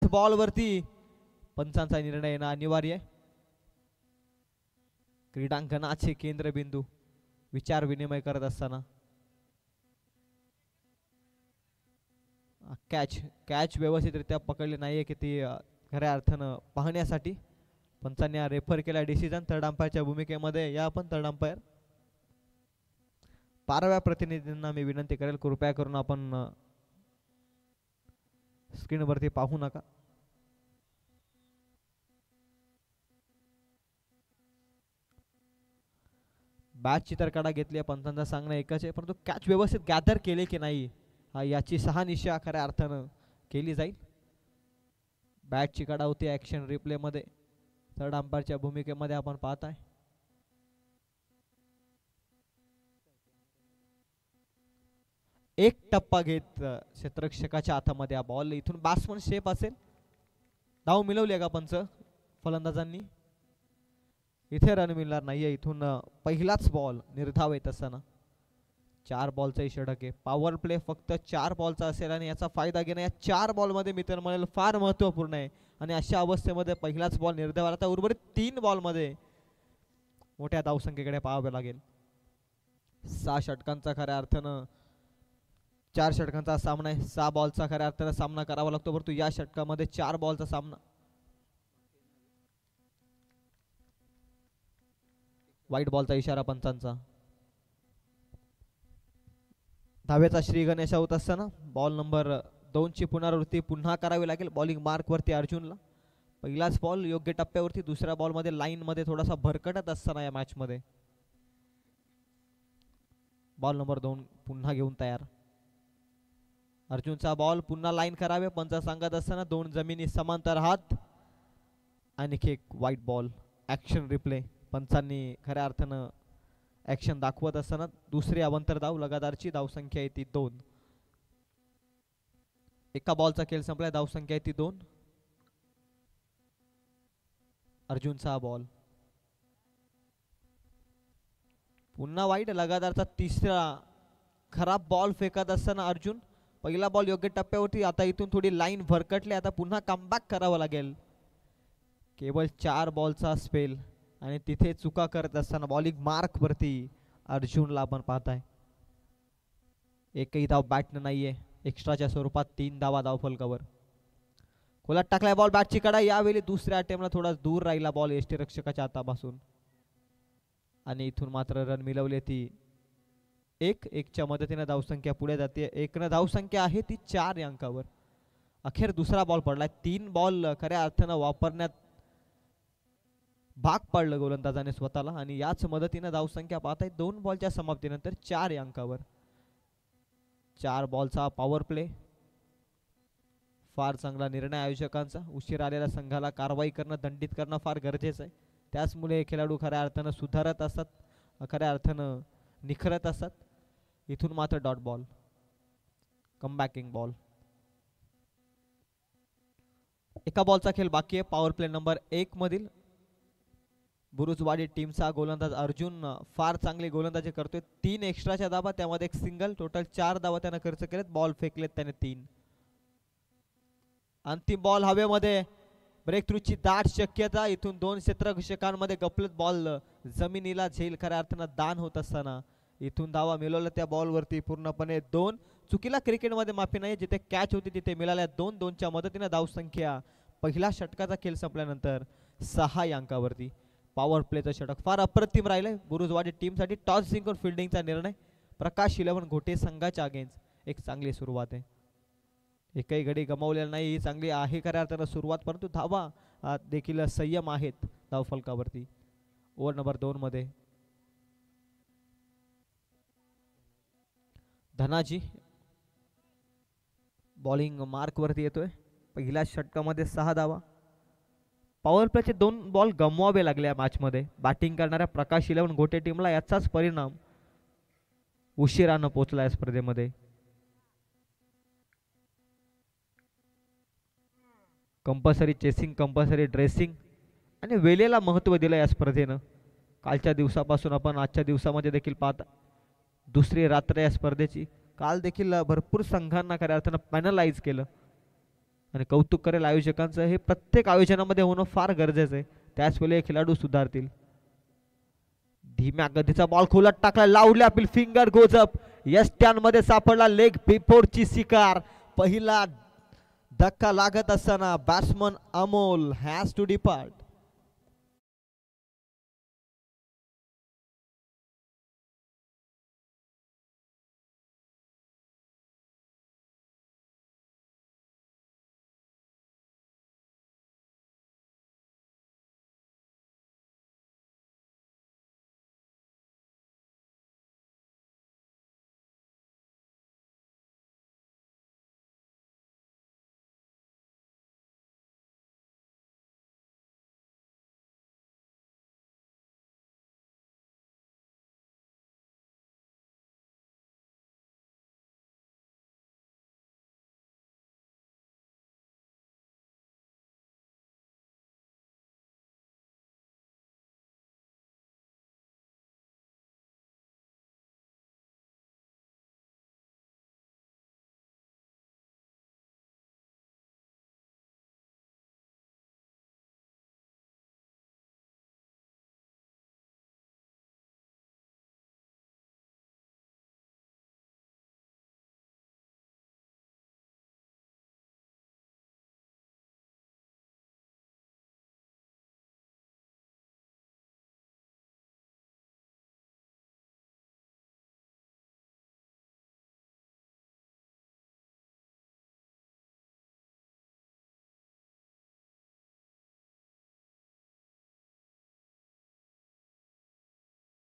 Ball वरती पंचांचा निर्णय येणं अनिवार्य आहे. क्रीडांगणाचे केंद्रबिंदू विचार विनिमय करत असताना कॅच व्यवस्थितरित्या पकडली नाहीये की ती खऱ्या अर्थानं पाहण्यासाठी पंचांनी रेफर केला डिसिजन थर्ड अंपायरच्या भूमिकेमध्ये. या पण थर्ड अंपायर 12व्या प्रतिनिधींना मी विनंती करेल कृपया करून आपण स्क्रीनवरती पाहू नका. बॅटची तर कडा घेतली आहे पंचांचा सांगणं एकच आहे परंतु कॅच व्यवस्थित गॅदर केले की नाही याची शहानिशा खऱ्या अर्थानं केली जाईल. बॅटची कडा होती ऍक्शन रिप्ले मध्ये थर्ड अंपायरच्या भूमिकेमध्ये आपण पाहताय. एक टप्पा घेत क्षेत्ररक्षकाच्या हातामध्ये हा बॉल. इथून बॅट्समन शेप असेल. धाव मिळवली का पंच फलंदाजांनी. इथे रन मिळणार नाहीये. इथून पहिलाच बॉल निर्धाव येत असताना 4 बॉलचाही षटक आहे. पॉवर प्ले फक्त 4 बॉलचा असेल आणि याचा फायदा घेणं या 4 बॉलमध्ये मित्र म्हणेल फार महत्त्वपूर्ण आहे. आणि अशा अवस्थेमध्ये पहिलाच बॉल निर्धाव आला तर उर्वरित 3 बॉलमध्ये मोठ्या धावसंख्येकडे पाहावे लागेल. 6 षटकांचा खऱ्या अर्थानं 4 षटकांचा सामना आहे. 6 बॉलचा खऱ्या अर्थानं सामना करावा लागतो परंतु या षटकामध्ये 4 बॉलचा सामना. वाईट बॉलचा इशारा पंचांचा. धावेचा श्री गणेश होत असताना बॉल नंबर 2 ची पुनरावृत्ती पुन्हा करावी लागेल. बॉलिंग मार्क वरती अर्जुनला. पहिलाच बॉल योग्य टप्प्यावरती. दुसऱ्या बॉल मध्ये लाईन मध्ये थोडासा भरकटत असताना या मॅच मध्ये बॉल नंबर 2 पुन्हा घेऊन तयार. अर्जुनचा बॉल पुन्हा लाईन करावे पंच सांगत असताना 2 जमिनी समांतर हात. आणखी एक वाईट बॉल. ऍक्शन रिप्ले पंचांनी खऱ्या अर्थानं ऍक्शन दाखवत असताना दुसरी अवंतर धाव. लगातारची धावसंख्या आहे ती 2. एका बॉलचा खेळ संपला. धावसंख्या आहे ती 2. अर्जुनचा बॉल पुन्हा वाईट. लगातारचा तिसरा खराब बॉल फेकत असताना अर्जुन. पहिला बॉल योग्य टप्प्यावरती. आता इथून थोडी लाईन भरकटली. आता पुन्हा कमबॅक करावं लागेल. केवळ 4 बॉलचा स्पेल आणि तिथे चुका करत असताना बॉलिंग मार्क वरती अर्जुनला आपण पाहताय. एकही धाव बॅटनं नाहीये. एक्स्ट्राच्या स्वरूपात 3 धावा धावफलकावर. खोलात टाकलाय बॉल बॅटची कडा. यावेळी दुसऱ्या अटेम्प्टला थोडा दूर राहिला बॉल यष्टीरक्षकाच्या हातापासून आणि इथून मात्र रन मिळवली ती 1-1च्या मदतीने धावसंख्या पुढे जाते. 1 धावसंख्या आहे ती 4 या अंकावर. अखेर दुसरा बॉल पडलाय. 3 बॉल खऱ्या अर्थानं वापरण्यात भाग पडलं गोलंदाजाने स्वतःला आणि याच मदतीने धावसंख्या पाहताय 2 बॉलच्या समाप्तीनंतर 4 या अंकावर. 4 बॉलचा पॉवर प्ले. फार चांगला निर्णय आयोजकांचा. उशीर आलेल्या संघाला कारवाई करणं दंडित करणं फार गरजेचं आहे. त्याचमुळे खेळाडू खऱ्या अर्थानं सुधारत असतात. खऱ्या अर्थानं निखरत असतात. इथून मात्र डॉट बॉल. कमबॅकिंग बॉल. एका बॉलचा खेळ बाकी आहे. पॉवर प्ले नंबर 1 मधील बुरुजवाडी टीमचा गोलंदाज अर्जुन फार चांगली गोलंदाजी करतोय. 3 एक्स्ट्राच्या धावा त्यामध्ये 1 सिंगल. टोटल 4 धावा त्याने खर्च केलेत. बॉल फेकलेत त्याने 3. अंतिम बॉल हवेमध्ये. ब्रेक थ्रूची दाट शक्यता. इथून 2 क्षेत्ररक्षकांमध्ये गपलत बॉल जमिनीला झेल खऱ्या अर्थानं दान होत असताना इथून धावा मिळवल्या त्या बॉलवरती पूर्णपणे 2. चुकीला क्रिकेटमध्ये माफी नाही. जिथे कॅच होती तिथे मिळाल्या 2-2च्या मदतीने धावसंख्या पहिला षटकाचा खेळ संपल्यानंतर 6 या अंकावरती. पॉवर प्लेचं षटक फार अप्रतिम राहिलंय बुरुजवाडी टीमसाठी. टॉस जिंकून फिल्डिंगचा निर्णय. प्रकाश 11 घोटे संघाच्या अगेन्स्ट एक चांगली सुरुवात आहे. एकही गडी गमावलेला नाही. ही चांगली आहे खऱ्या अर्थानं सुरुवात परंतु धावा देखील संयम आहेत धावफलकावरती. ओव्हर नंबर 2 मध्ये धनाजी बॉलिंग मार्क वरती येतोय. पहिल्या षटकामध्ये 6 धावा. पॉवर प्लेचे 2 बॉल गमवावे लागले या मॅच मध्ये. बॅटिंग करणाऱ्या प्रकाश 11 घोटे टीमला याचाच परिणाम उशिरानं पोहोचला या स्पर्धेमध्ये. कंपल्सरी चेसिंग, कंपल्सरी ड्रेसिंग आणि वेळेला महत्त्व दिलं या स्पर्धेनं. कालच्या दिवसापासून आपण आजच्या दिवसामध्ये देखील पाहता. दुसरी रात्र या स्पर्धेची. काल देखील भरपूर संघांना खऱ्या अर्थानं पॅनलाइज केलं. आणि कौतुक करेल आयोजकांचं, हे प्रत्येक आयोजनामध्ये होणं फार गरजेचं आहे. त्याच वेळी खेळाडू सुधारतील. धीम्या गतीचा बॉल खोलात टाकला, लावल्या आपली फिंगर गोज अप. यष्ट्यांमध्ये सापडला लेग बिफोरची शिकार. पहिला धक्का लागत असताना batsman Amol has to depart.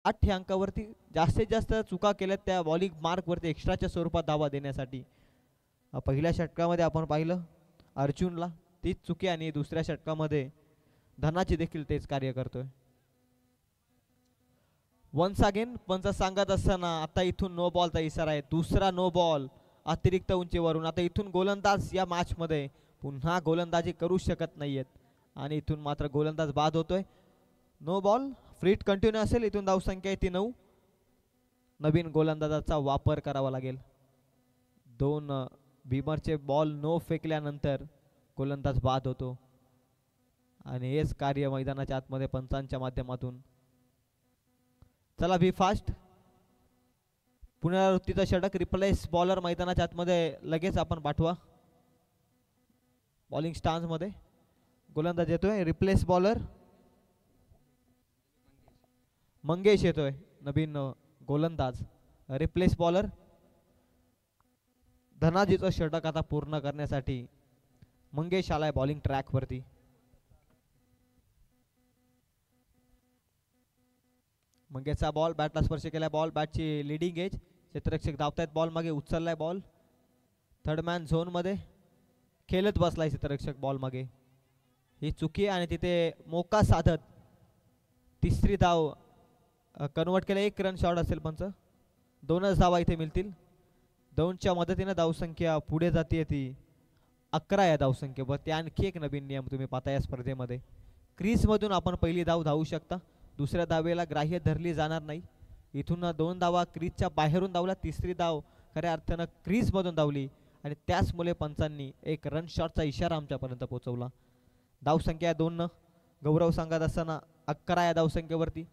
ह्या अंकावरती जास्तीत जास्त चुका केल्यात त्या बॉलिंग मार्कवरती एक्स्ट्राच्या स्वरूपात धावा देण्यासाठी. पहिल्या षटकामध्ये आपण पाहिलं अर्जुनला तीच चुकी आणि दुसऱ्या षटकामध्ये धनाची देखील तेच कार्य करतोय. वन्स अगेन पंच सांगत असताना आता इथून नो बॉलचा इशारा आहे. दुसरा नो बॉल अतिरिक्त उंचीवरून. आता इथून गोलंदाज या मॅच मध्ये पुन्हा गोलंदाजी करू शकत नाहीयेत आणि इथून मात्र गोलंदाज बाद होतोय. नो बॉल फ्रीट कंटिन्यू असेल. इथून धावसंख्या येते 9. नवीन गोलंदाजाचा वापर करावा लागेल. 2 बीमरचे बॉल नो फेकल्यानंतर गोलंदाज बाद होतो आणि हेच कार्य मैदानाच्या आतमध्ये पंचांच्या माध्यमातून. चला बी फास्ट. पुनरावृत्तीचा षटक रिप्लेस बॉलर मैदानाच्या आतमध्ये लगेच आपण पाठवा. बॉलिंग स्टान्स मध्ये गोलंदाज येतोय. रिप्लेस बॉलर मंगेश येतोय. नवीन गोलंदाज. रिप्लेस बॉलर धनाजीचं षटक आता पूर्ण करण्यासाठी मंगेश आलाय बॉलिंग ट्रॅक वरती. मंगेशचा बॉल बॅटला स्पर्श केलाय. बॉल बॅटची लिडिंग एज. क्षेत्ररक्षक धावतायत बॉल मागे. उचललाय बॉल थर्ड मॅन झोन मध्ये. खेळत बसलाय क्षेत्ररक्षक बॉल मागे. ही चुकी आणि तिथे मोका साधत तिसरी धाव कन्वर्ट केलं. 1 रन शॉट असेल पंच. 2च धावा इथे मिळतील. 2च्या मदतीने धावसंख्या पुढे जाते ती 11 या धावसंख्येवर. ते आणखी एक नवीन नियम तुम्ही पाहता या स्पर्धेमध्ये. क्रीज मधून आपण पहिली धाव धावू शकता. दुसऱ्या धावेला ग्राह्य धरली जाणार नाही. इथून 2 धावा क्रीजच्या बाहेरून धावला. तिसरी धाव खऱ्या अर्थानं क्रीज मधून धावली आणि त्याचमुळे पंचांनी 1 रन शॉटचा इशारा आमच्यापर्यंत पोहोचवला. धावसंख्या 2 गौरव सांगत असताना 11 या धावसंख्येवरती.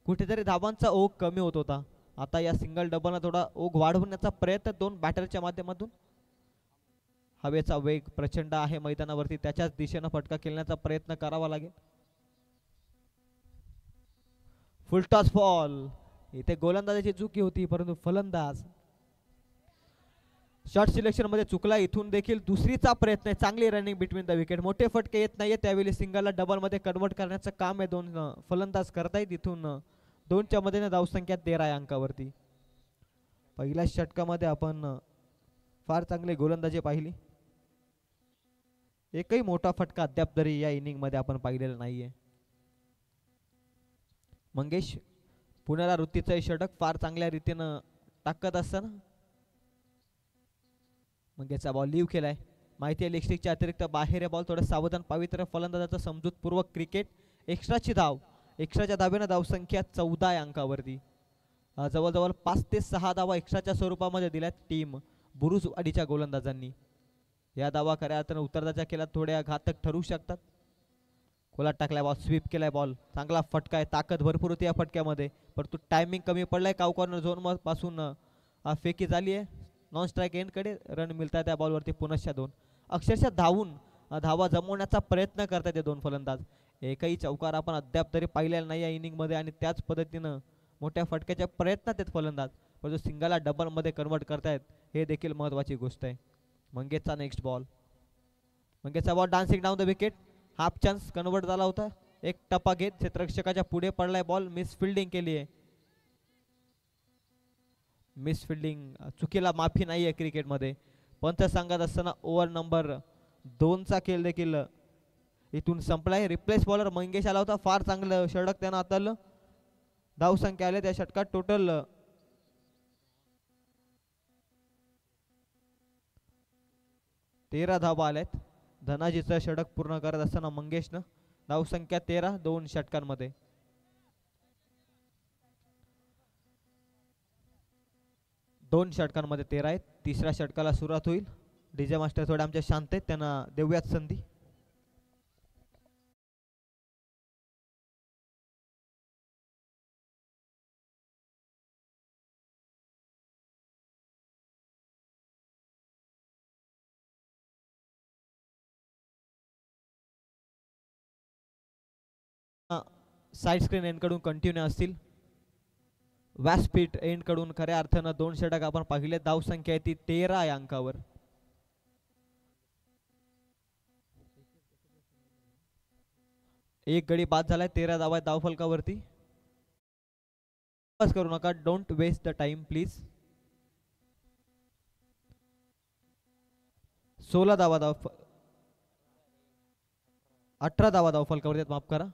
कुठेतरी धावांचा ओघ कमी होत होता. आता या सिंगल डबलला थोडा ओघ वाढवण्याचा प्रयत्न 2 बॅटरच्या माध्यमातून. हवेचा वेग प्रचंड आहे मैदानावरती. त्याच्याच दिशेनं फटका खेळण्याचा प्रयत्न करावा लागेल. Full toss ball. इथे गोलंदाजाची चुकी होती परंतु फलंदाज शॉट सिलेक्शन मध्ये चुकला. इथून देखील दुसरीचा प्रयत्न आहे. चांगली रनिंग बिटवीन द विकेट. मोठे फटके येत नाहीये त्यावेळी सिंगलला डबल मध्ये कन्वर्ट करण्याचं काम आहे 2 फलंदाज करतायत. इथून 2च्या मध्येने धावसंख्या 13 या अंकावरती. पहिल्या षटकामध्ये आपण फार चांगली गोलंदाजी पाहिली. एकही मोठा फटका अद्याप तरी या इनिंग मध्ये आपण पाहिलेला नाहीये. मंगेश पुनरावृत्तीचं षटक फार चांगल्या रीतीनं टाकत असताना मंगेशचा बॉल लीव केलाय. माहिती आहे लेगस्टिकच्या अतिरिक्त बाहेर बॉल थोडं सावधान पाहावी. तर फलंदाजाचं समजूतपूर्वक क्रिकेट. एक्स्ट्राची धाव. एक्स्ट्राच्या धावेनं धावसंख्या 14 या अंकावरती. जवळजवळ 5 ते 6 धावा एक्स्ट्राच्या स्वरूपामध्ये दिल्यात टीम बुरुजवाडीच्या गोलंदाजांनी. या धावा खऱ्या अर्थानं उत्तराच्या खेळात थोड्या घातक ठरू शकतात. खोलात टाकलाय बॉल, स्वीप केलाय बॉल, चांगला फटका आहे, ताकद भरपूर होती या फटक्यामध्ये, परंतु टायमिंग कमी पडलाय. काऊ कॉर्नर झोन पासून फेकी झाली आहे. नॉन स्ट्राईक एंडकडे रन मिळतात त्या बॉलवरती पुनश्च 2. अक्षरशः धावून धावा जमवण्याचा प्रयत्न करतात ते दोन फलंदाज. एकही चौकार आपण अद्याप तरी पाहिलेला नाही या इनिंगमध्ये आणि त्याच पद्धतीनं मोठ्या फटक्याच्या प्रयत्नात आहेत फलंदाज, पण जो सिंगलला डबलमध्ये कन्वर्ट करतायत हे देखील महत्त्वाची गोष्ट आहे. मंगेशचा नेक्स्ट बॉल, मंगेशचा ball dancing down the wicket, half chance convert झाला होता. एक टप्पा घेत क्षेत्ररक्षकाच्या पुढे पडलाय बॉल, मिस फिल्डिंग केली आहे. मिस फिल्डिंग चुकीला माफी नाही आहे क्रिकेटमध्ये. पंच सांगत असताना ओव्हर नंबर 2चा खेळ देखील इथून संपलाय. रिप्लेस बॉलर मंगेश आला होता, फार चांगलं षटक त्यानं हाताळलं. धावसंख्या आल्या त्या षटकात टोटल 13 धावा आल्यात. धनाजीचं षटक पूर्ण करत असताना मंगेशनं धावसंख्या 13 2 षटकांमध्ये. दोन षटकांमध्ये 13 आहेत. तिसऱ्या षटकाला सुरुवात होईल. डीजे मास्टर थोडे आमच्या शांत आहेत, त्यांना देऊयात संधी. साईड स्क्रीन एंडकडून कंटिन्यू असतील. व्यासपीठ एंडकडून खऱ्या अर्थानं 2 षटक आपण पाहिले. धावसंख्या आहे ती 13 या अंकावर. एक गडी बाद झालाय. 13 धावा आहेत धावफलकावरती. बस करू नका, don't waste the time please. 16 धावा 18 धावा धावफलकावरती, माफ करा.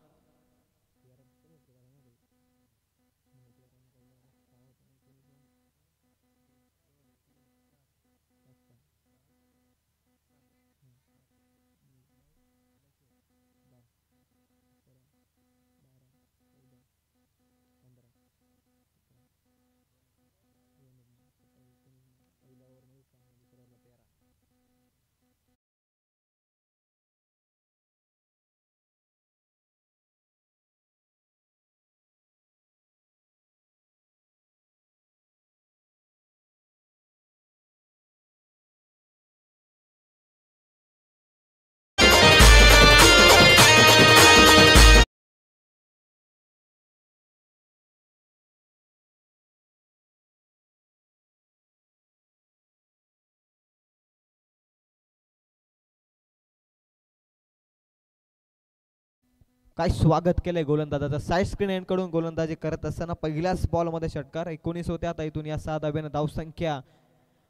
काय स्वागत केलंय गोलंदाजाचं. साईड स्क्रीन एंड कडून गोलंदाजी करत असताना पहिल्याच बॉलमध्ये षटकार. 19 होते आता. इथून या 6 धाब्यानं धावसंख्या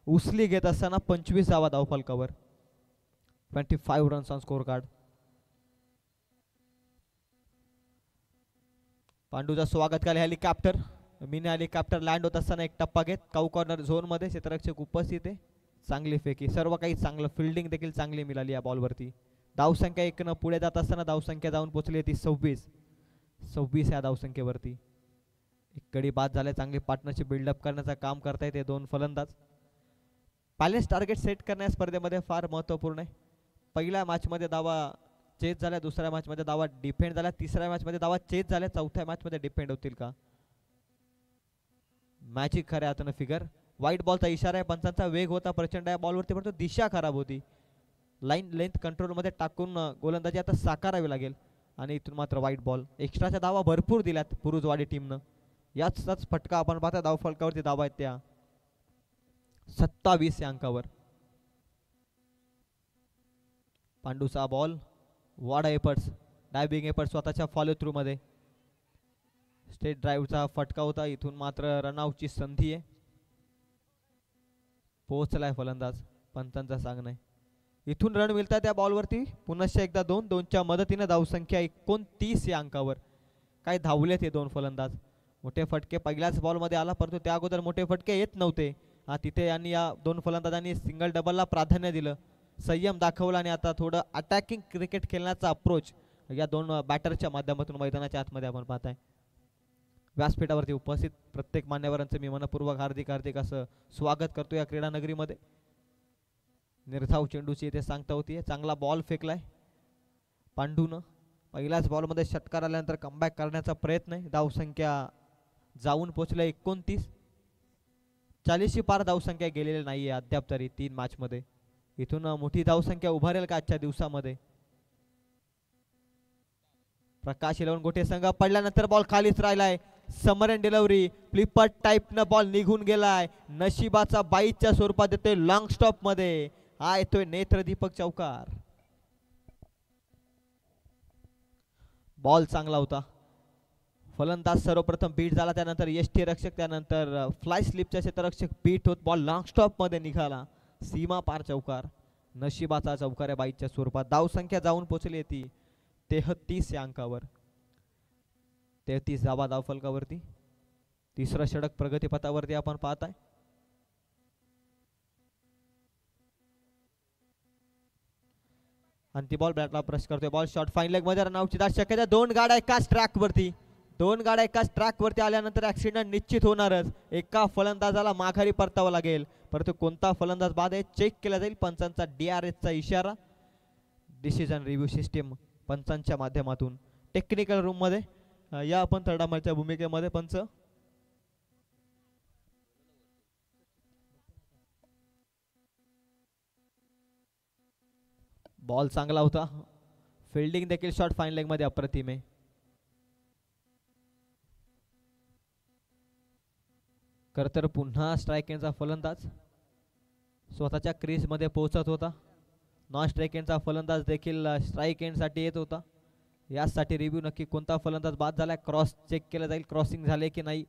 उचली घेत असताना 25 धावा धावफलकावर. 25 रन्स ऑन स्कोर कार्ड. पांडूचं स्वागत केलं. हेलिकॉप्टर मिनी हेलिकॉप्टर लँड होत असताना एक टप्पा घेत काऊ कॉर्नर झोन मध्ये क्षेत्ररक्षक उपस्थित आहे. चांगली फेकी, सर्व काही चांगलं. फिल्डिंग देखील चांगली मिळाली या बॉलवरती. धावसंख्या 1 न पुढे जात असताना धावसंख्या जाऊन पोहोचली ती 26 या धावसंख्येवरती. एक गडी बाद झाले. चांगली पार्टनरशिप बिल्डअप करण्याचं काम करतायत हे दोन फलंदाज. बॅलन्स टार्गेट सेट करण्या स्पर्धेमध्ये फार महत्त्वपूर्ण आहे. पहिल्या मॅचमध्ये धावा चेस झाल्या, दुसऱ्या मॅचमध्ये धावा डिफेंड झाल्या, तिसऱ्या मॅचमध्ये धावा चेस झाल्या, चौथ्या मॅचमध्ये डिफेंड होतील का? मॅचिक खऱ्या हातानं फिगर. व्हाईट बॉलचा इशारा आहे. पंचांचा वेग होता प्रचंड या बॉलवरती, परंतु दिशा खराब होती. लाईन लेंथ कंट्रोलमध्ये टाकून गोलंदाजी आता साकारावी लागेल. आणि इथून मात्र व्हाईट बॉल. एक्स्ट्राच्या धावा भरपूर दिल्यात पुरुजवाडी टीमनं. याचाच फटका आपण पाहता. धावफलकावरती धावा आहेत त्या 27 या अंकावर. पांडूचा बॉल. वाडा एफर्ट्स, डायबिंग एफर्ट्स स्वतःच्या फॉलो थ्रू मध्ये. स्टेट ड्राईव्हचा फटका होता. इथून मात्र रनआउटची संधी आहे. पोहोचलाय फलंदाज. पंचांचा सांगणं आहे इथून रन मिळतात त्या बॉलवरती. पुनश्च एकदा 2-2च्या मदतीने धावसंख्या 29 या अंकावर. काय धावलेत हे दोन फलंदाज. मोठे फटके पहिल्याच बॉलमध्ये आला, परंतु त्या अगोदर मोठे फटके येत नव्हते. तिथे यांनी या दोन फलंदाजांनी सिंगल डबलला प्राधान्य दिलं, संयम दाखवला आणि आता थोडं अटॅकिंग क्रिकेट खेळण्याचा अप्रोच या दोन बॅटरच्या माध्यमातून मैदानाच्या आतमध्ये आपण पाहताय. व्यासपीठावरती उपस्थित प्रत्येक मान्यवरांचं मी मनपूर्वक हार्दिक असं स्वागत करतो या क्रीडा नगरीमध्ये. निर्धाव चेंडूची इथे सांगता होती. चांगला बॉल फेकलाय पांडून. पहिल्याच बॉलमध्ये षटकार आल्यानंतर कमबॅक करण्याचा प्रयत्न आहे. धावसंख्या जाऊन पोहोचल्या 29. 40शी पार धावसंख्या गेलेली नाहीये अद्याप तरी 3 मॅचमध्ये. इथून मोठी धावसंख्या उभारेल का आजच्या दिवसामध्ये. प्रकाश 11 गोटे संघ पडल्यानंतर बॉल खालीच राहिलाय. समरन डिलिव्हरी फ्लिपट टाईपनं बॉल निघून गेलाय. नशिबाचा बाईच्या स्वरूपात येतोय लॉंग स्टॉप मध्ये. हा येतोय नेत्रदीपक चौकार. बॉल चांगला होता. फलंदाज सर्वप्रथम बीट झाला, त्यानंतर यष्टी रक्षक, त्यानंतर फ्लाय स्लिपच्या क्षेत्ररक्षक बीट होत बॉल लॉंग स्टॉप मध्ये निघाला. सीमा पार चौकार. नशिबाचा चौकार आहे बाईच्या स्वरूपात. धावसंख्या जाऊन पोहोचली ती 33 या अंकावर. 33 धावा धावफलकावरती. तिसरं षटक प्रगतीपथावरती आपण पाहताय. आणि ती बॉल बॅटला प्रेस करतोय. बॉल शॉट फाईन लेग मध्ये रनआउटची दाट शक्यता. दोन गाड्या एकाच ट्रॅक वरती आल्यानंतर ऍक्सिडेंट निश्चित होणारच. एका फलंदाजाला माघारी परतावं लागेल, परंतु कोणता फलंदाज बाद आहे चेक केला जाईल. पंचांचा DRS चा इशारा. डिसिजन रिव्ह्यू सिस्टीम पंचांच्या माध्यमातून टेक्निकल रूम मध्ये या आपण तडामारच्या भूमिकेमध्ये पंच. बॉल चांगला होता. फिल्डिंग देखील शॉट फाईन लेग मध्ये अप्रतिम आहे. तर पुन्हा स्ट्राईक एंडचा फलंदाज स्वतःच्या क्रीज मध्ये पोहोचत होता. नॉन स्ट्राईक एंडचा फलंदाज देखील स्ट्राईक एंड साठी येत होता. यासाठी रिव्ह्यू नक्की कोणता फलंदाज बाद झालाय क्रॉस चेक केला जाईल. क्रॉसिंग झाले की नाही.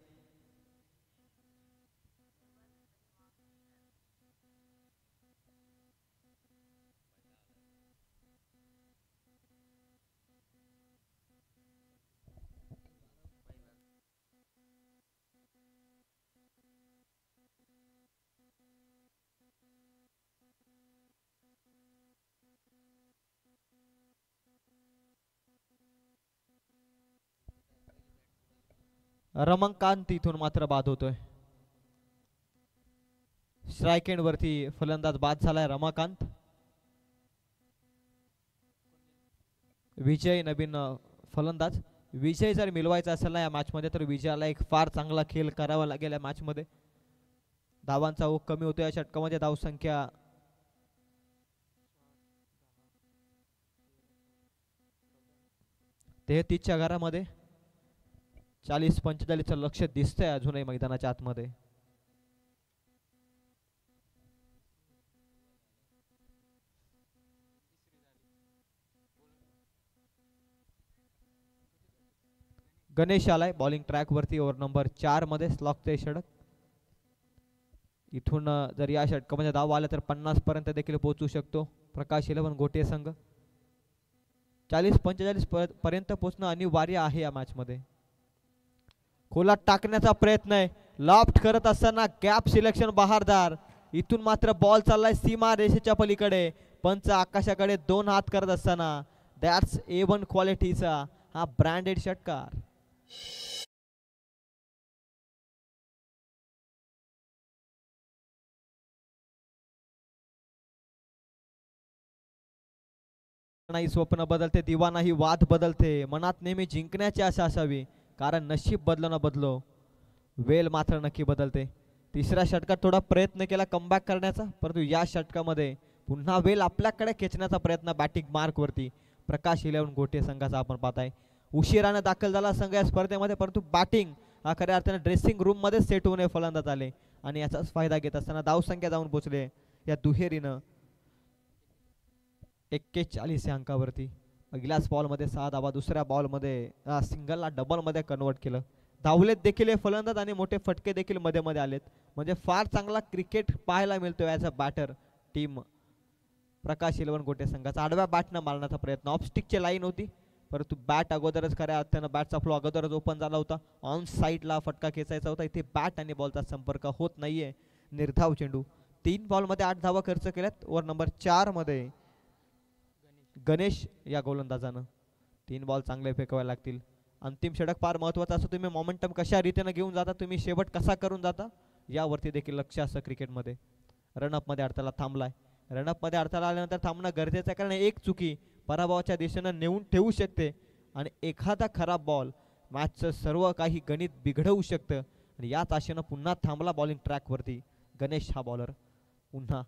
रमाकांत इथून मात्र बाद होतोय. स्ट्राईक एंड वरती फलंदाज बाद झालाय रमाकांत. विजय नवीन फलंदाज. विजय जर मिळवायचा असेल ना या मॅच मध्ये तर विजयाला एक फार चांगला खेळ करावा लागेल या मॅच मध्ये. धावांचा ओघ कमी होतो या षटकामध्ये. धावसंख्या 33च्या घरामध्ये. 40-45 लक्ष दिसतंय अजूनही मैदानाच्या आतमध्ये. गणेश आलाय बॉलिंग ट्रॅक वरती. ओव्हर नंबर 4 मध्ये स्लॉकचे षटक. इथून जर या षटकामध्ये धाव आला तर 50 पर्यंत देखील पोहोचू शकतो प्रकाश 11 गोटे संघ. 40-45 पर्यंत पोहोचणं अनिवार्य आहे या मॅच मध्ये. खोलात टाकण्याचा प्रयत्न आहे. लॉफ्ट करत असताना गॅप सिलेक्शन बहारदार. इथून मात्र बॉल चाललाय सीमा रेषेच्या पलीकडे. पंच आकाशाकडे 2 हात करत असताना दॅट्स A1 क्वालिटीचा हा ब्रँडेड षटकार. नाही स्वप्न बदलते, दिवानाही वाद बदलते. मनात नेहमी जिंकण्याची आशा असावी, कारण नशीब बदलो ना बदलो वेल मात्र नक्की बदलते. तिसऱ्या षटकात थोडा प्रयत्न केला कमबॅक करण्याचा, परंतु या षटकामध्ये पुन्हा वेल आपल्याकडे खेचण्याचा प्रयत्न बॅटिंग मार्क वरती प्रकाश 11 गोटे संघाचा आपण पाहताय. उशिराने दाखल झाला संघ या स्पर्धेमध्ये, परंतु बॅटिंग हा खऱ्या अर्थाने ड्रेसिंग रूम मध्ये सेट होऊन फलंदाज आले आणि याचाच फायदा घेत असताना धावसंख्या जाऊन पोहोचले या दुहेरीनं 41 या अंकावरती. पहिल्याच बॉल मध्ये 6 धावा, दुसऱ्या बॉल मध्ये सिंगलला डबल मध्ये कन्वर्ट केलं. धावलेत देखील हे फलंदाज आणि मोठे फटके देखील मध्ये मध्ये आलेत. म्हणजे फार चांगला क्रिकेट पाहायला मिळतो ॲज अ बॅटर टीम प्रकाश 11 गोटे संघाचा. आडव्या बॅटनं मारण्याचा प्रयत्न. ऑफ स्टिकची लाईन होती, परंतु बॅट अगोदरच खऱ्या अर्थानं बॅटचा फ्लो अगोदरच ओपन झाला होता. ऑन साईडला फटका खेचायचा होता. इथे बॅट आणि बॉलचा संपर्क होत नाहीये. निर्धाव चेंडू. 3 बॉलमध्ये 8 धावा खर्च केल्यात. ओव्हर नंबर 4 मध्ये गणेश या गोलंदाजानं 3 बॉल चांगले फेकवायला लागतील. अंतिम षटक फार महत्वाचा असतो. तुम्ही मोमेंटम कशा रीतीने घेऊन जाता, तुम्ही शेवट कसा करून जाता, यावरती देखील लक्ष असतं क्रिकेटमध्ये. रनअप मध्ये अडथळा थांबलाय. रनअप मध्ये अडथळा आल्यानंतर थांबणं गरजेचं आहे, कारण एक चुकी पराभवाच्या दिशेनं नेऊन ठेवू शकते आणि एखादा खराब बॉल मॅचचं सर्व काही गणित बिघडवू शकतं. आणि याच आशेनं पुन्हा थांबला बॉलिंग ट्रॅकवरती गणेश हा बॉलर. पुन्हा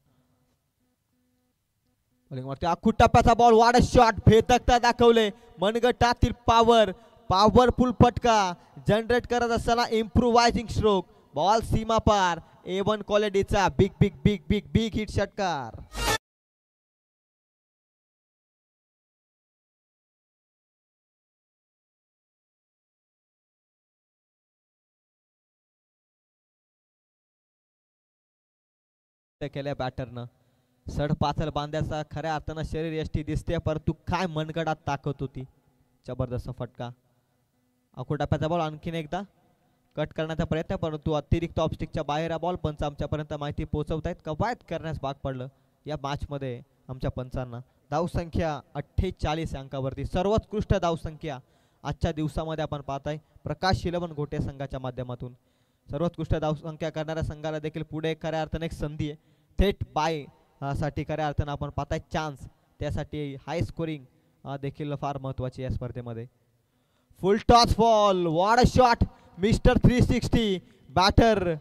बॉलिंगवरती आखूट टप्प्याचा बॉल, वाढ शॉट, भेदकता दाखवले मनगटातील पॉवरफुल फटका जनरेट करत असताना इम्प्रुव्हायझिंग स्ट्रोक, बॉल सीमा पार, A1 क्वालिटीचा big big big big big hit षटकार. केल्या बॅटरनं सड पाचल बांध्याचा खऱ्या अर्थानं शरीर यष्टी दिसते, परंतु काय मनगडात ताकद होती. जबरदस्त फटका. आखूट टप्प्याचा बॉल आणखीन एकदा कट करण्याचा प्रयत्न, परंतु अतिरिक्त ऑफस्टिकच्या बाहेर बॉल. पंच आमच्यापर्यंत माहिती पोहोचवत आहेत, कवायत करण्यास भाग पडलं या मॅचमध्ये आमच्या पंचांना. धावसंख्या 48 अंकावरती, सर्वोत्कृष्ट धावसंख्या आजच्या दिवसामध्ये आपण पाहताय प्रकाश 11 गोटे संघाच्या माध्यमातून. सर्वोत्कृष्ट धावसंख्या करणाऱ्या संघाला देखील पुढे खऱ्या अर्थाने एक संधी आहे, थेट बाय साठी खऱ्या अर्थानं आपण पाहताय चान्स. त्यासाठी हाय स्कोरिंग देखील फार महत्वाची या स्पर्धेमध्ये. Full toss ball, what a shot, mister 360 batter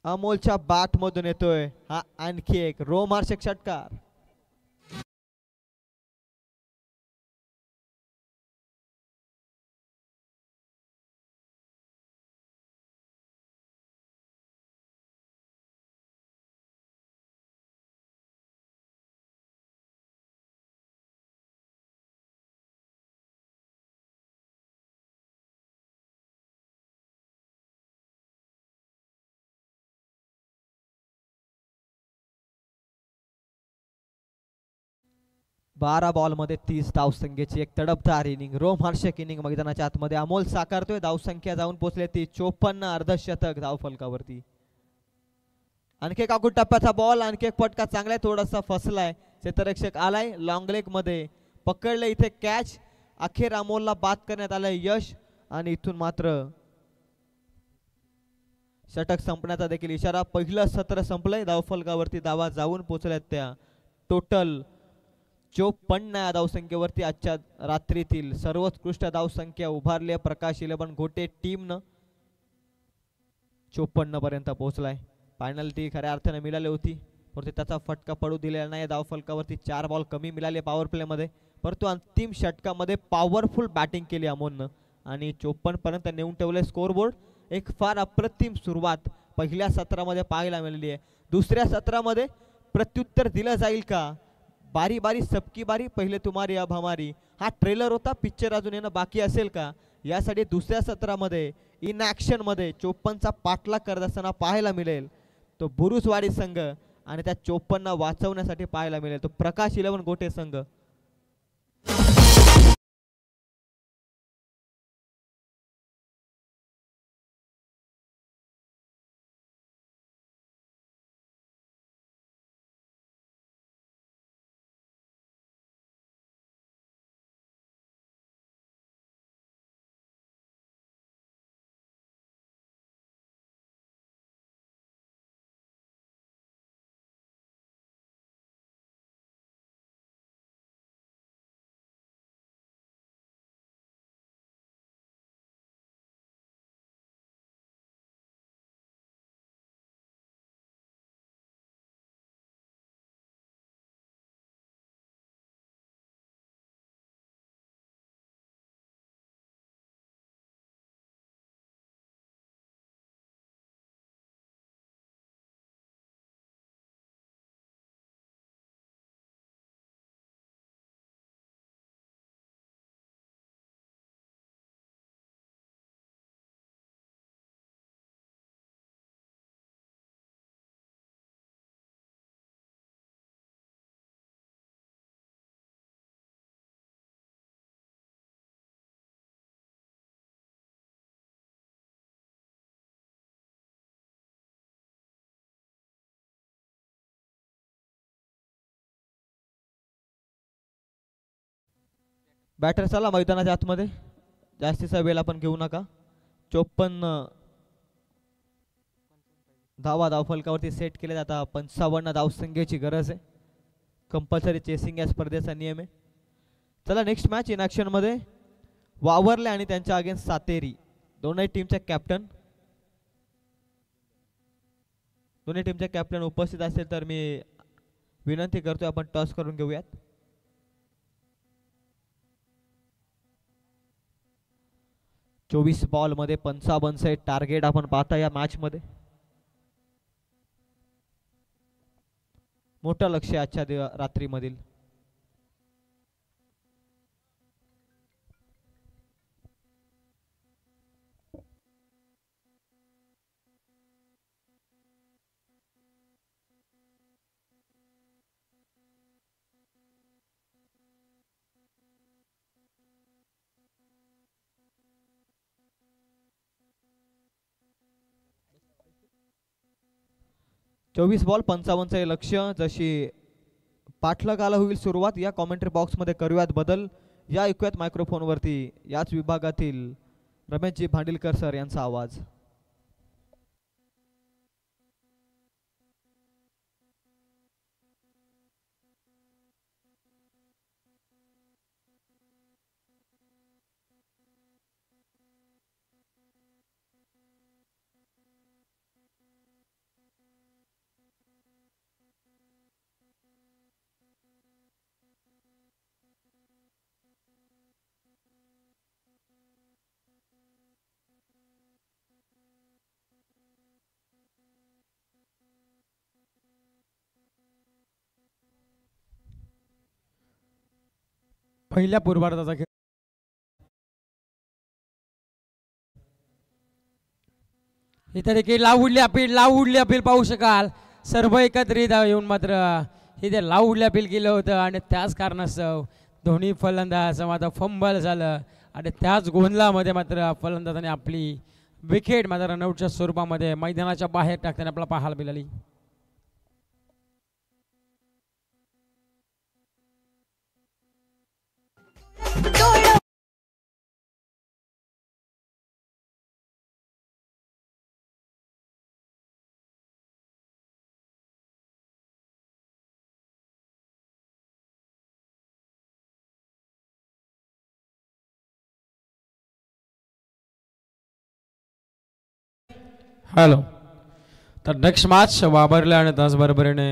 अमोलच्या बॅट मधून येतोय हा आणखी एक रोमहर्षक षटकार. बारा बॉल मध्ये 30 धावसंख्येची एक तडपदार इनिंग, रोमहर्षक इनिंग मैदानाच्या आतमध्ये अमोल साकारतोय. धावसंख्या जाऊन पोहोचले ती 54, अर्धशतक धावफलकावरती. आणखी एक आखूट टप्प्याचा बॉल, आणखी एक फटका चांगलाय, थोडासा फसलाय, क्षेत्ररक्षक आलाय लॉंग लेग मध्ये, पकडले इथे कॅच. अखेर अमोलला बाद करण्यात आलंय यश आणि इथून मात्र षटक संपण्याचा देखील इशारा. पहिलं सत्र संपलंय, धावफलकावरती धावा जाऊन पोहोचल्यात त्या टोटल 54 या धावसंख्येवरती. आजच्या रात्रीतील सर्वोत्कृष्ट धावसंख्या उभारली प्रकाश 11 घोटे टीमनं, 54 पर्यंत पोहोचलाय. पेनल्टी खऱ्या अर्थाने मिळाली होती, परंतु त्याचा फटका पडू दिलेला नाही. धावफलकावरती 4 बॉल कमी मिळाले पॉवर प्ले मध्ये, परंतु अंतिम षटकामध्ये पॉवरफुल बॅटिंग केली अमोलनं आणि 54 पर्यंत नेऊन ठेवले स्कोरबोर्ड. एक फार अप्रतिम सुरुवात पहिल्या सत्रामध्ये पाहायला मिळाली आहे. दुसऱ्या सत्रामध्ये प्रत्युत्तर दिलं जाईल का? बारी बारी सबकी बारी, पहिले तुम्हारी अब हमारी हा ट्रेलर होता, पिक्चर अजून येणं बाकी असेल का? यासाठी दुसऱ्या सत्रामध्ये इन ॲक्शन मध्ये 54चा पाठलाग करत असताना पाहायला मिळेल तो बुरुजवाडी संघ, आणि त्या 54 वाचवण्यासाठी पाहायला मिळेल तो प्रकाश 11 गोटे संघ. बॅटर चला मैदानाच्या आतमध्ये, जास्तीचा वेळ आपण घेऊ नका. 54 धावा धावफलकावरती सेट केले. आता 55 धावसंख्येची गरज आहे. कंपल्सरी चेसिंग या स्पर्धेचा नियम आहे. चला नेक्स्ट मॅच इन ॲक्शन मध्ये वावरले आणि त्यांच्या अगेन्स्ट सातेरी. दोन्ही टीमचे कॅप्टन उपस्थित असेल तर मी विनंती करतोय आपण टॉस करून घेऊयात. चोवीस बॉल मध्ये 55 टार्गेट आपण पाहता या मॅच मध्ये. मोठं लक्ष आजच्या रात्रीमधील. चोवीस बॉल 55 लक्ष. जशी पाठलागाला होईल सुरुवात या कॉमेंट्री बॉक्स मध्ये करूयात बदल. या ऐकूयात मायक्रोफोन वरती याच विभागातील रमेशजी भांडिलकर सर यांचा आवाज. पहिल्या पूर्वार्धाचा खेळ इथे देखील लाव उडली अपील पाहू शकाल. सर्व एकत्रित येऊन मात्र इथे लाव उडली अपील केलं होतं आणि त्याच कारणास्तव दोन्ही फलंदाज मात्र फंबल झालं आणि त्याच गोंधळामध्ये मात्र फलंदाजाने आपली विकेट मात्र रनआउटच्या स्वरूपामध्ये मैदानाच्या बाहेर टाकताना आपल्याला पाहायला मिळाली. हॅलो. तर नेक्स्ट मॅच वाबरले आणि त्याचबरोबरीने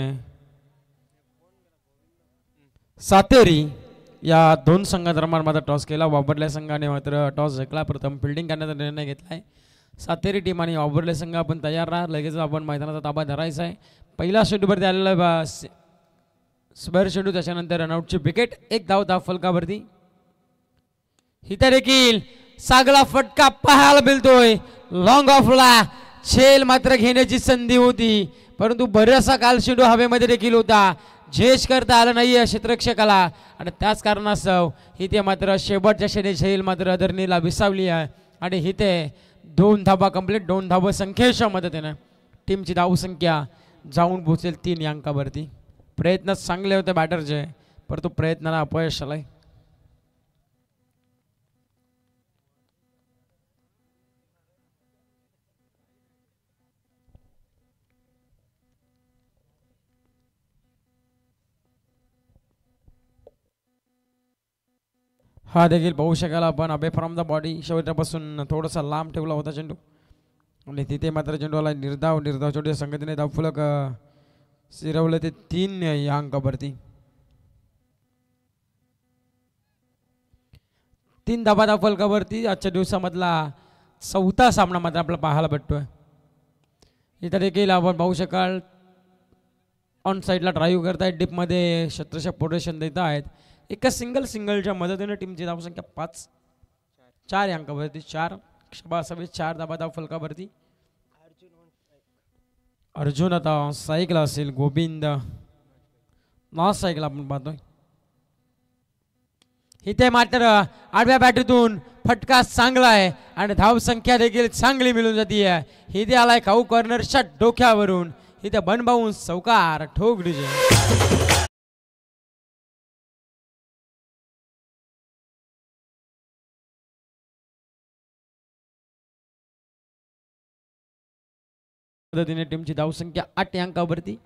सातेरी या दोन संघादरम्यान मात्र टॉस केला. वाबरल्या संघाने मात्र टॉस जिंकला. प्रथम फिल्डिंग करण्याचा निर्णय घेतला आहे. सातेरी टीम आणि वाबरले संघ आपण तयार राहा. लगेच आपण मैदानाचा ताबा धरायचा आहे. पहिला शेड्यूवरती आलेला स्क्वेअर शेड्यू. त्याच्यानंतर रनआउटची विकेट. एक धाव फलकावरती. इथे देखील सागला फटका पाहायला मिळतोय. लॉंग ऑफला झेल मात्र घेण्याची संधी होती परंतु बराचसा काल शेडू हवेमध्ये देखील होता. झेश करता आलं नाही क्षेत्ररक्षकाला आणि त्याच कारणास्तव इथे मात्र शेवटच्या क्षणी झेल मात्र अधरणीला विसावली आहे आणि इथे 2 धावा कंप्लीट. 2 धावा संख्येच्या मदतीने टीमची धावसंख्या जाऊन पोहोचेल 3 या अंकावरती. प्रयत्न चांगले होते बॅटरचे परंतु प्रयत्नाला अपयश आलंय. हा देखील पाहू शकाल आपण. अबे फ्रॉम द बॉडी शेवटापासून थोडासा लांब ठेवला होता चेंडू आणि तिथे मात्र चेंडूला निर्धाव छोट्या संगतीने धावफलक शिरवलं ते 3 या अंकावरती. 3 धावा धावफलकावरती आजच्या दिवसामधला 4था सामना मात्र आपल्याला पाहायला भेटतोय. इथे देखील आपण पाहू शकाल ऑन साईडला ड्राईव्ह करतायत. डीपमध्ये शत्रशा प्रोटेक्शन देत आहेत. एका सिंगलच्या मदतीने टीमची धावसंख्या 4 अंकावरती. 4 धावा धावफलकावरती. अर्जुन आता सायकला असेल. गोविंद नॉन सायकल आपण पाहतोय. इथे मात्र आडव्या बॅटरीतून फटका चांगला आहे आणि धावसंख्या देखील चांगली मिळून जाते. इथे आलाय खाऊ कॉर्नरच्या डोक्यावरून. इथे बनबावून चौकार ठोक डीजे. पद्धतीने टीमची धावसंख्या 8 या अंकावरती.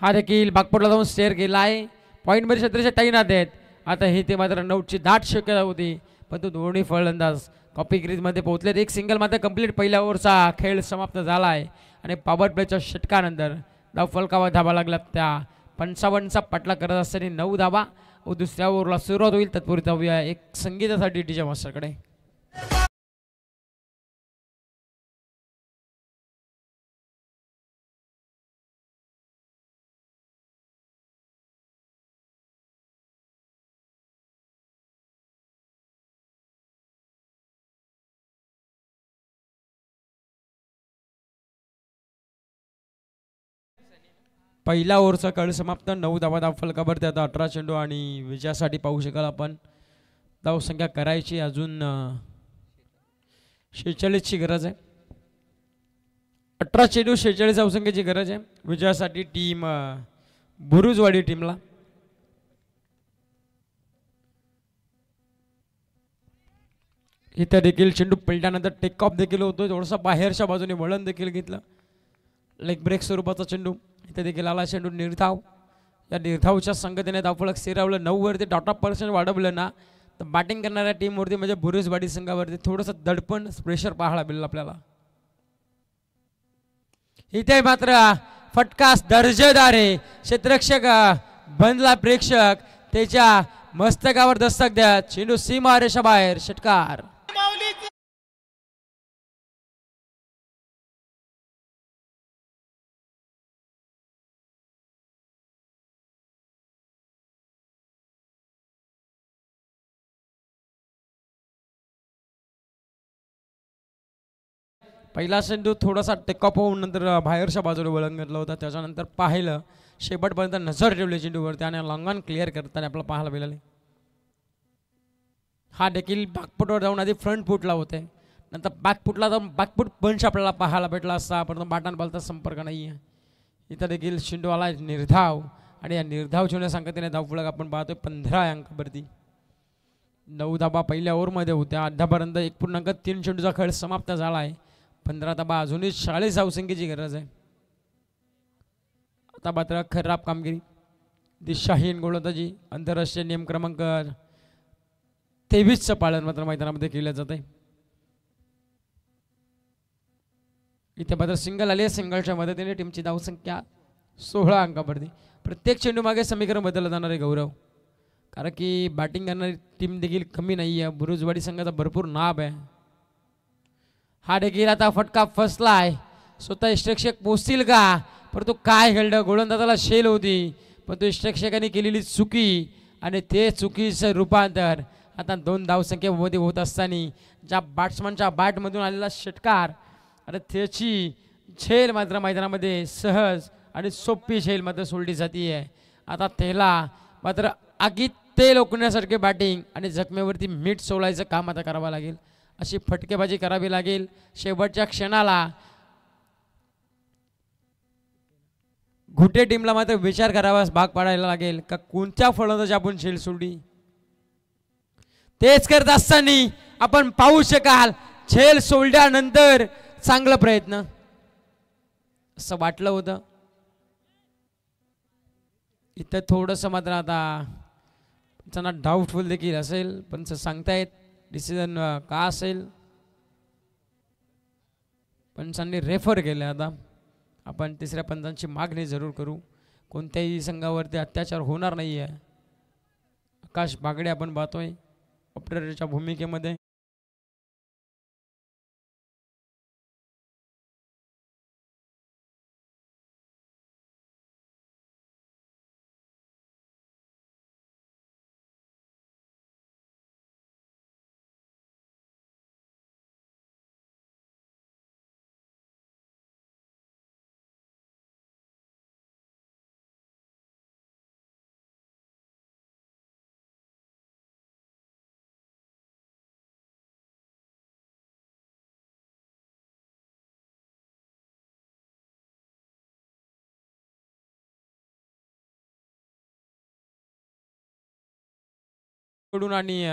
हा देखील बागपोटला जाऊन स्टेअर केला आहे. पॉईंट मध्ये क्षेत्राच्या टाईनात आहेत. आता हे ते मात्र नऊची दाट शक्यता होती, पण तो दोन्ही फलंदाज कॉपी क्रीज मध्ये पोहोचलेत. एक सिंगल मात्र कंप्लीट पहिल्या ओव्हरचा खेळ समाप्त झाला आहे आणि पॉवर प्लेच्या षटकानंतर धाव फलकावर धावा लागला. त्या 55चा पटला करत असताना 9 धावा व दुसऱ्या ओव्हरला सुरुवात होईल. तत्पूर्वी जाऊया एक संगीतासाठी टीच्या मास्टरकडे. पहिला ओव्हरचा काळ समाप्त. 9 धावा धाव फलकावरती. आता 18 चेंडू आणि विजयासाठी पाहू शकाल आपण धावसंख्या करायची अजून 46ची गरज आहे. 18 चेंडू 46 धावसंख्येची गरज आहे विजयासाठी टीम बुरुजवाडी टीमला. इथे देखील चेंडू पलटल्यानंतर टेक ऑफ देखील होतो. थोडासा बाहेरच्या बाजूने वळण देखील घेतलं. लेग ब्रेक स्वरूपाचा चेंडू इथे देखील आला. चेंडू निर्धाव. या निर्धावच्या संगतीने धावफलक स्थिरावलं. 9 वरती डॉट ऑफ पर्सेंट वाढवलं ना तर बॅटिंग करणाऱ्या टीमवरती म्हणजे बुरुजवाडी संघावरती थोडंसं दडपण प्रेशर पाहायला मिळेल आपल्याला. इथे मात्र फटकास दर्जेदार आहे. क्षेत्ररक्षक बनला प्रेक्षक त्याच्या मस्तकावर दस्तक द्या. चेंडू सीमा रेषा बाहेर. षटकार. पहिला चेंडू थोडासा टेकअप होऊन नंतर बाहेरच्या बाजूला वळण घेतलं होतं. त्याच्यानंतर पाहिलं शेवटपर्यंत नजर ठेवली चेंडूवरती आणि लॉंगॉन क्लिअर करताना आपल्याला पाहायला मिळाले. हा देखील बॅकफुटवर जाऊन आधी फ्रंट फुटला होते, नंतर बॅकफुटला जाऊन बॅकफुट पंच आपल्याला पाहायला भेटला असता, परंतु बॅट बॉलचा संपर्क नाही आहे. इथं देखील चेंडू आला निर्धाव आणि या निर्धाव चेंडू संगतीने धावफलक आपण पाहतोय 15 अंकावरती. 9 धाबा पहिल्या ओव्हरमध्ये होत्या. आतापर्यंत 1.3 चेंडूचा खेळ समाप्त झाला आहे. 15 धाबा अजूनही 40 धावसंख्येची गरज आहे. आता मात्र खराब कामगिरी दिशाहीन गोलंदाजी आंतरराष्ट्रीय नियम क्रमांक 23चं पालन मात्र मैदानामध्ये केलं जात आहे. इथे मात्र सिंगल आली आहे. सिंगलच्या मदतीने टीमची धावसंख्या 16 अंकावरती. प्रत्येक चेंडू मागे समीकरण बदललं जाणार आहे गौरव, कारण की बॅटिंग करणारी टीम देखील कमी नाही आहे. बुरुजवाडी संघाचा भरपूर नाब आहे. हा देखील आता फटका फसला आहे. स्वतः इष्टरक्षक पोचतील का, परंतु काय घडलं, गोलंदाजाला शेल होती, पण तो इष्टरक्षकांनी केलेली चुकी आणि ते चुकीचं रूपांतर आता 2 धावसंख्येमध्ये होत असताना ज्या बॅट्समनच्या बॅटमधून आलेला षटकार आणि त्याची झेल मात्र मैदानामध्ये सहज आणि सोपी झेल मात्र सोडली जाते आहे. आता त्याला मात्र आगीत तेल ओकण्यासारखे बॅटिंग आणि जखमेवरती मीठ सोडायचं काम आता करावं लागेल. अशी फटकेबाजी करावी लागेल. शेवटच्या क्षणाला घुटे टीमला मात्र विचार करावास भाग पाडायला लागेल का कोणत्या फलंदाजी आपण झेल सोडली. तेच करत असताना आपण पाहू शकाल झेल सोडल्यानंतर चांगला प्रयत्न असं वाटलं होतं. इथं थोडंसं मात्र आता त्यांना डाऊटफुल देखील असेल, पण सांगतायत डिसिजन का असेल. पंचांनी रेफर केले. आता आपण तिसऱ्या पंचांची मागणी जरूर करू. कोणत्याही संघावरती अत्याचार होणार नाही आहे. आकाश बागडे आपण पाहतोय ऑपरेटरच्या भूमिकेमध्ये. कडून आणि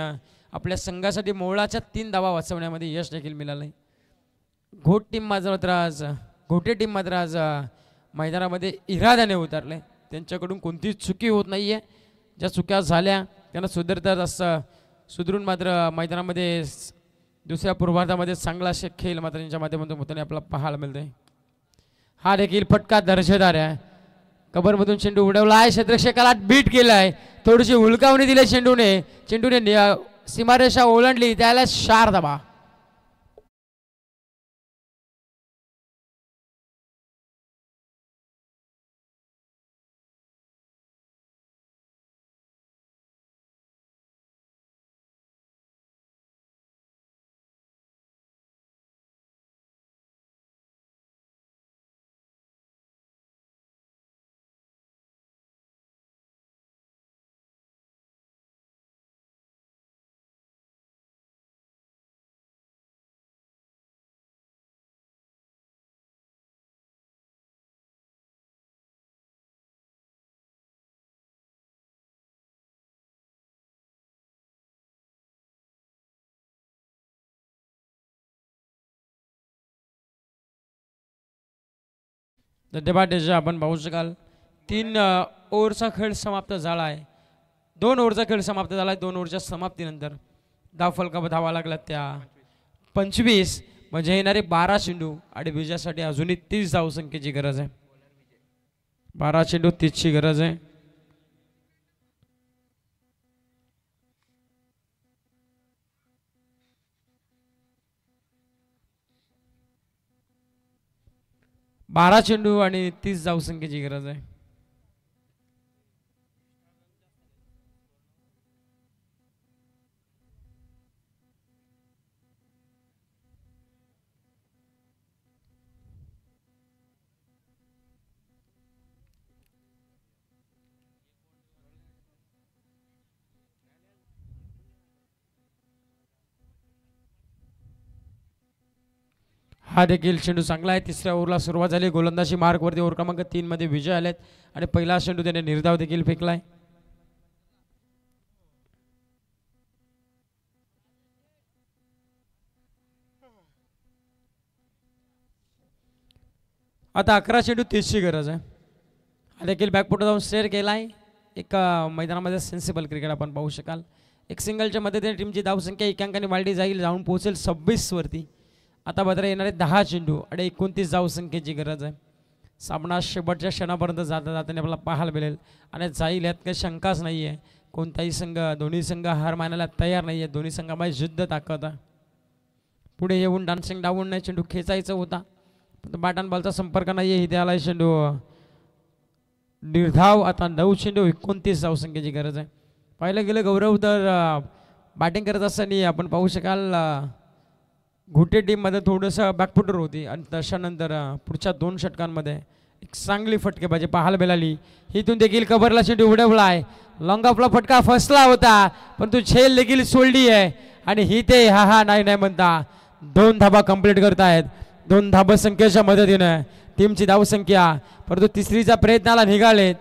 आपल्या संघासाठी मोळाच्या 3 धावा वाचवण्यामध्ये यश देखील मिळालंय. घोटे टीम मात्र आज मैदानामध्ये इराद्याने उतरले. त्यांच्याकडून कोणतीच चुकी होत नाही आहे. ज्या चुक्या झाल्या त्यांना सुधारतात असं सुधरून मात्र मैदानामध्ये दुसऱ्या पूर्वार्धामध्ये चांगला असे खेळ मात्र त्यांच्या माध्यमातून होताना आपल्याला पाहायला मिळतोय. हा देखील फटका दर्जेदार आहे. कबरमधून चेंडू उडवला आहे. क्षेत्ररक्षकाला बीट केला आहे. थोडीशी उलकावणी दिली चेंडूने सीमारेषा ओलांडली. त्याला 4 धावा. धन्यवाद. आपण पाहू शकाल 3 ओव्हरचा खेळ समाप्त झाला आहे. 2 ओव्हरचा खेळ समाप्त झाला आहे. 2 ओव्हरच्या समाप्तीनंतर धावफलकावर धावा लागला त्या 25 म्हणजे येणारे 12 चेंडू आणि विजयासाठी अजूनही 30 धावसंख्येची गरज आहे. 12 चेंडू 30ची गरज आहे. बारा चेंडू आणि 30 धावसंख्येची गरज आहे. हा देखील चेंडू चांगला आहे. तिसऱ्या ओव्हरला सुरुवात झाली. गोलंदाजी मार्कवरती ओव्हर क्रमांक 3 मध्ये विजय आलेत आणि पहिला चेंडू त्याने निर्धाव देखील फेकलाय. आता 11 चेंडू 30ची गरज आहे. हा देखील बॅकफुट जाऊन स्टेअर केलाय. एक मैदानामध्ये सेन्सिबल क्रिकेट आपण पाहू शकाल. एक सिंगलच्या मदतीने टीमची धावसंख्या 1 अंकाने वाढली जाईल. जाऊन पोहोचेल 26 वरती. आता मात्र येणारे 10 चेंडू आणि 29 धावसंख्येची गरज आहे. सामना शेवटच्या क्षणापर्यंत जाताना आपल्याला पाहायला मिळेल आणि जाईल यात काही शंकाच नाही आहे. कोणताही संघ दोन्ही संघ हार मानायला तयार नाही आहे. दोन्ही संघामध्ये जिद्द ताकद आहे. पुढे येऊन डान्सिंग डावून नाही चेंडू खेचायचा होता. बॅट आणि बॉलचा संपर्क नाही आहे. इथे आलाय चेंडू निर्धाव. आता 9 चेंडू 29 धावसंख्येची गरज आहे. पाहिलं गेलं गौरव तर बॅटिंग करत असताना आपण पाहू शकाल घोटे टीममध्ये थोडंसं बॅकफुटर होती आणि त्याच्यानंतर पुढच्या 2 षटकांमध्ये एक चांगली फटकेबाजी पाहायला मिळाली. इथून देखील कबरला चेंडू उडवला आहे. लॉंग ऑफला फटका फसला होता परंतु झेल देखील सोडली आहे आणि ही ते हा नाही म्हणता 2 धाबा कंप्लीट करतायत. 2 धाबा संख्येच्या मदतीने टीमची धावसंख्या परंतु तिसरीचा प्रयत्नाला निघालेत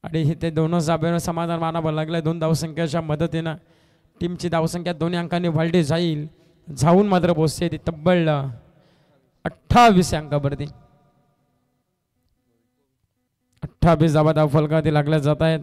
आणि हे ते 2 धाब्यानं समाधान मानावं लागलं. 2 धावसंख्येच्या मदतीनं टीमची धावसंख्या 2 अंकांनी वाढली जाईल. जाऊन मात्र पोहोचते ती तब्बल 28 अंकावरती. 28 धाबा धावफलकावरती लागल्या जात आहेत.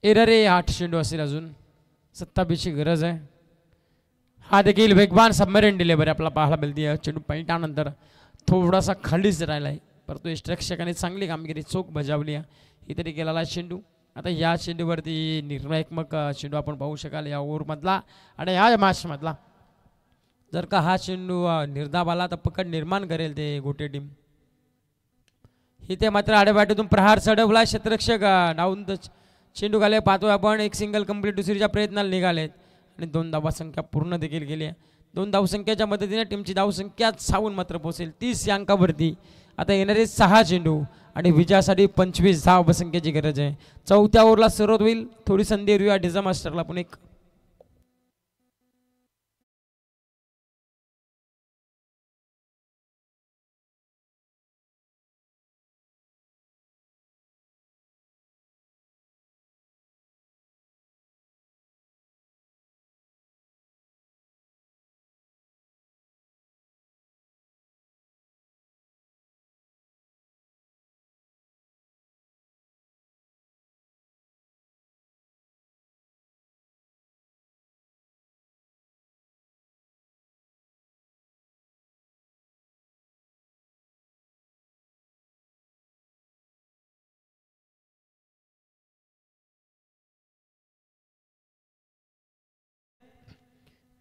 एररे 8 चेंडू असेल. अजून 27ची गरज आहे. हा देखील वेगवान सबमरीन डिलिव्हरी आपल्याला पाहायला मिळते. चेंडू पॉईंटानंतर थोडासा खालीच राहिला आहे परंतु यष्टरक्षकाने चांगली कामगिरी चोख बजावली आहे. इथे गेलेला चेंडू. आता या चेंडूवरती निर्णायात्मक चेंडू आपण पाहू शकाल या ओव्हरमधला आणि या मॅचमधला. जर का हा चेंडू निर्धाव आला तर पकड निर्माण करेल ते गोटे टीम. इथे मात्र आडेबाटीतून प्रहार चढवला. क्षेत्ररक्षक डाऊन द चेंडू घाले पाहतोय आपण. एक सिंगल कंप्लीट दुसरीच्या प्रयत्नाला निघालेत आणि 2 धावसंख्या पूर्ण देखील गेली आहे. 2 धावसंख्येच्या मदतीने टीमची धावसंख्या सावून मात्र पोहोचेल 30 अंकावरती आता येणारे 6 चेंडू आणि विजयासाठी 25 धावसंख्येची गरज आहे. चौथ्या ओव्हरला सुरुवात होईल. थोडी संधी देऊया डिझा मास्टरला पण एक.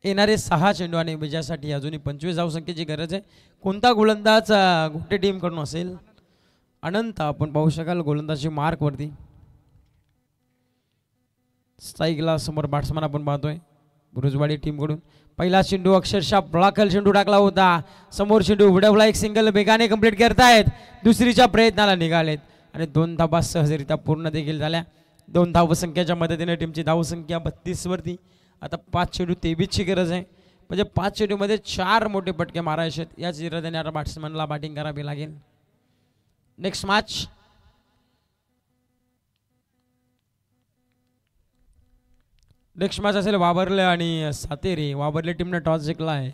येणारे 6 चेंडू आणि विजयासाठी अजूनही 25 धावसंख्येची गरज आहे. कोणता गोलंदाज गोटे टीम कडून असेल? अनंत आपण पाहू शकाल गोलंदाजी मार्क वरती. स्ट्राईकला समोर बॅट्समन आपण पाहतोय बुरुजवाडी टीम कडून. पहिला चेंडू अक्षरशः ब्लॉकल चेंडू टाकला होता. समोर चेंडू उडवला, एक सिंगल वेगाने कंप्लीट करतायत. दुसरीच्या प्रयत्नाला निघालेत आणि 2 धावा सहजरित्या पूर्ण देखील झाल्या. 2 धावसंख्येच्या मदतीने टीमची धावसंख्या 32 वरती. आता 5 चेंडू 23ची गरज आहे. म्हणजे 5 चेंडूमध्ये 4 मोठे पटके मारायचे आहेत. याच इराद्याने आता बॅट्समनला बॅटिंग करावी लागेल. नेक्स्ट मॅच असेल वावरले आणि सातेरी. वावरले टीमने टॉस जिंकला आहे.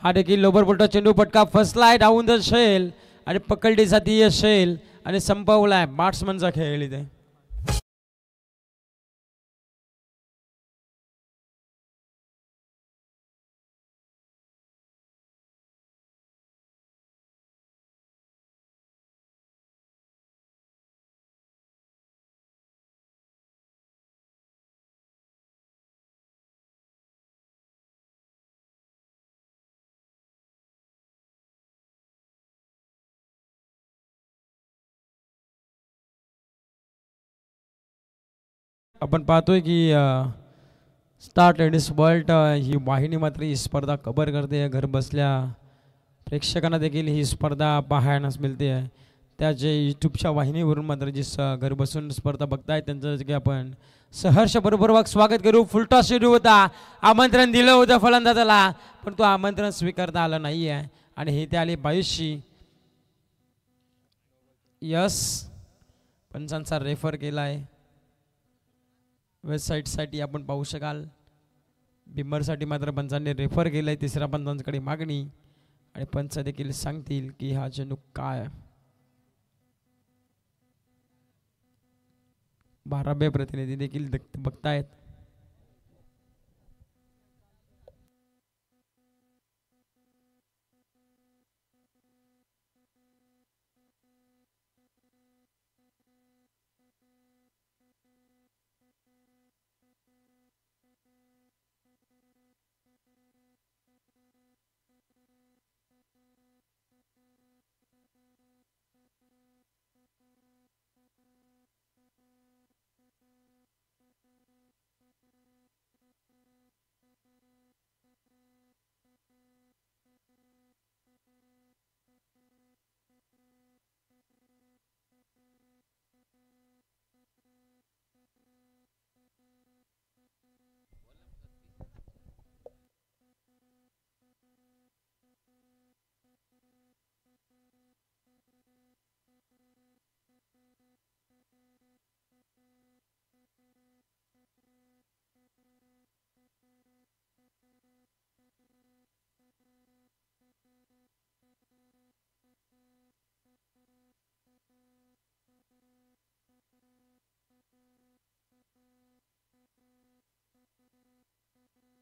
हा देखील लोबर बोलटा चेंडू पटका फसलाय डाऊन द शेल आणि पकडीसाठी शेल आणि संपवलाय. बॅट्समनचा खेळ इथे. आपण पाहतोय की स्टार टेनिस वर्ल्ड ही वाहिनी मात्र ही स्पर्धा कव्हर करते. घर बसल्या प्रेक्षकांना देखील ही स्पर्धा पाहायलाच मिळते आहे. त्या जे यूट्यूबच्या वाहिनीवरून मात्र जी घर बसून स्पर्धा बघतायत त्यांचं की आपण सहर्षपूर्वक स्वागत करू. फुलटॉस सुरू होता. आमंत्रण दिलं होतं फलंदाजाला पण तो आमंत्रण स्वीकारता आलं नाही आहे आणि हे ते आले 22शी. यस पंचांचा रेफर केला आहे. वेबसाईटसाठी आपण पाहू शकाल. बिमरसाठी मात्र पंचांनी रेफर केलं आहे. तिसऱ्या पंचांकडे मागणी आणि पंच देखील सांगतील की हा चेंडू काय. 12 प्रतिनिधी देखील बघतायत.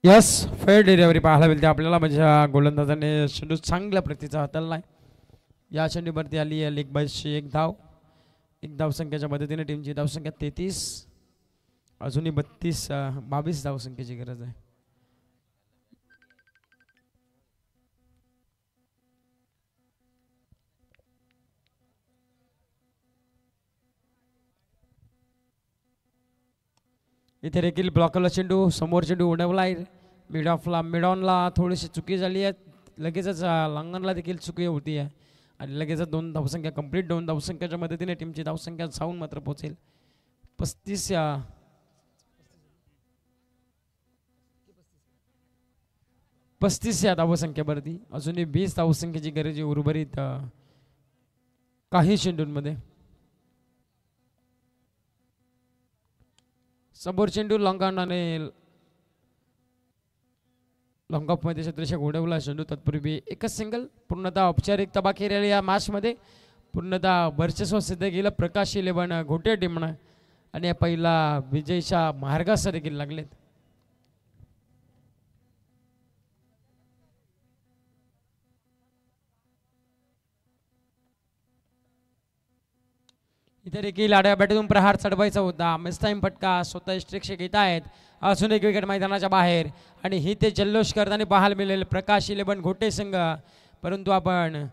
यस फेअर डिलिव्हरी पाहायला मिळते आपल्याला. म्हणजे गोलंदाजाने चेंडू चांगल्या प्रतीचा हाताळला आहे. या चेंडूवरती आली आहे लेग बायची 1 धाव. 1 धावसंख्येच्या मदतीने टीमची धावसंख्या 33. अजूनही 22 धावसंख्येची गरज आहे. इथे देखील ब्लॉकरला चेंडू. समोर चेंडू उडवला आहे. मिड ऑनला थोडीशी चुकी झाली आहे. लगेचच लंगनला देखील चुकी होती आहे आणि लगेच 2 धावसंख्या कंप्लीट. 2 धावसंख्याच्या मदतीने टीमची धावसंख्या जाऊन मात्र पोहोचेल 35 या धावसंख्येवरती. अजूनही 20 धावसंख्येची गरज आहे उर्वरित काही चेंडूंमध्ये. समोर चेंडू लॉंग ऑफमध्ये क्षेत्रशा उडवला चेंडू. तत्पूर्वी एकच सिंगल. पूर्णतः औपचारिकता बाकी राहिली या मॅचमध्ये. पूर्णतः वर्चस्व सिद्ध केलं प्रकाश 11 घोटे टीमनं आणि या पहिला विजयच्या मार्गास देखील लागलेत. इथे देखील आडव्या बॅटून प्रहार चढवायचा होता. मिस टाइम फटका स्वतः स्ट्रिक्ष घेत आहेत. अजून एक विकेट मैदानाच्या बाहेर आणि ही ते जल्लोष करताना पाहायला मिळेल प्रकाश 11 घोटे संघ. परंतु आपण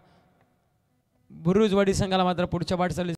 बुरुजवाडी संघाला मात्र पुढच्या वाटचाली